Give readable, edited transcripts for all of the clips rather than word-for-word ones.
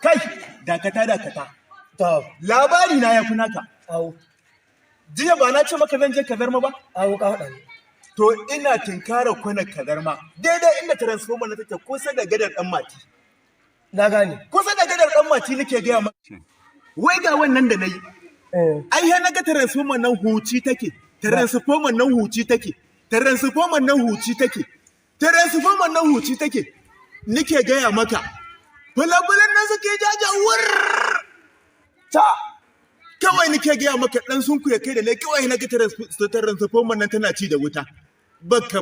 Kai, dakata. To, Labari na yafi naka. au, Jiya ba na ce maka zan je Kazarma ba? au ka faɗa ni. To ina tinkara kwana Kazarma. Daidai inda transformer na take kusa da gadar dan mati. Na gane. Kusa da gadar dan mati nake gaya maka. Wai ga wannan da nayi. Ai ya naga transformer nan huci take. Transformer nan huci take. Transformer nan huci take. Transformer nan huci take. Nike gaya maka. Bulabulan nan suke jajawar. Ta, Kawai nike gaya maka dan sunku ya kai da ne kawai na ga transformer nan tana ci da wuta. Baka.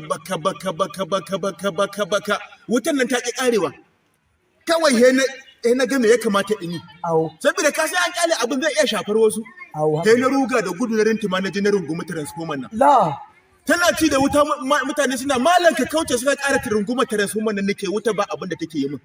Wutan nan ta ki karewa. Kawai he na ga me ya kamata in yi. au, Saboda ka sai an kyale abin zai iya shafar wasu. au. Sai na ruga da gudu na rintima na je na rungumi transformer nan. La, Tana ci da wuta mutane suna malan ka kauce suka ƙara runguma transformer nan nake wuta ba abin da take yi min.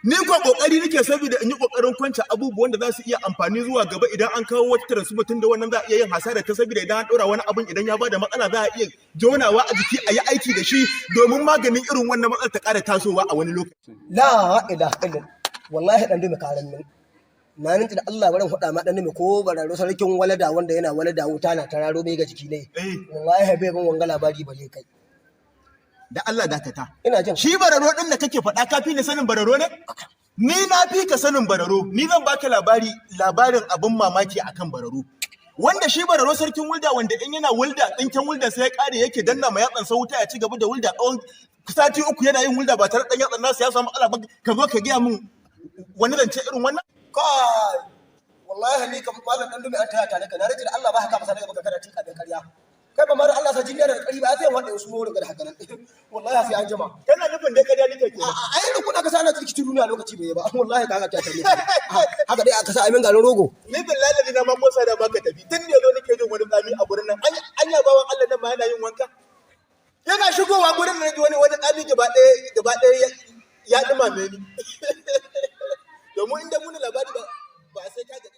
Ni ko kokari nake saboda in yi kokarin kwance abubuwan da za su iya amfani zuwa gaba idan an kawo wata transformer tun da wannan za a iya yin hasara ta saboda idan an ɗora wani abin idan ya bada matsala za a iya jonawa a jiki a yi aiki da shi domin maganin irin wannan matsalar ta ƙara tasowa a wani lokaci. la ilaha illallah. Wallahi dan dume karan nan. Na ninta da Allah barin faɗa ma dan dume ko bararo sarkin walada wanda yana walada wuta na tararo mai ga jiki ne. Wallahi bai ban wanga labari bare kai. Da Allah dakata. Ina jin. Shi bararo ɗin da kake faɗa ka fi ni sanin bararo ne? Ni na fi ka sanin bararo, ni zan baka labarin abin mamaki akan bararo. Wanda shi bararo sarkin wulda wanda in yana wulda tsinken wulda sai ya kare yake danna ma yatsan sa wuta ya ci gaba da wulda tsawon sati 3 yana yin wulda ba tare da yatsan nasa ya samu matsala ba ka zo ka gaya min wani zance irin wannan? Kai. Wallahi ni kan malam dan dume an taya tare ka. Na rike da Allah ba haka masa daga baka kana tinka da ƙarya. Kai ba ma da Allah sa jinniya da ƙarfi ba sai wanda su mu daga haka nan. Wallahi sai an jima. Kana nufin dai kariya nake ke. A yi kuna ka sa ana cikin duniya lokaci bai ba. Wallahi ka ga ta tare. Haka dai aka sa amin garin rogo. Ni billahi na ma kosa da baka tafi tun da nake jin wani tsami a gurin nan anya bawan Allah nan ma yana yin wanka. Yana shigowa gurin nan wani tsami gaba ɗaya ya dumame ni. Domin inda muni labari ba sai ka ga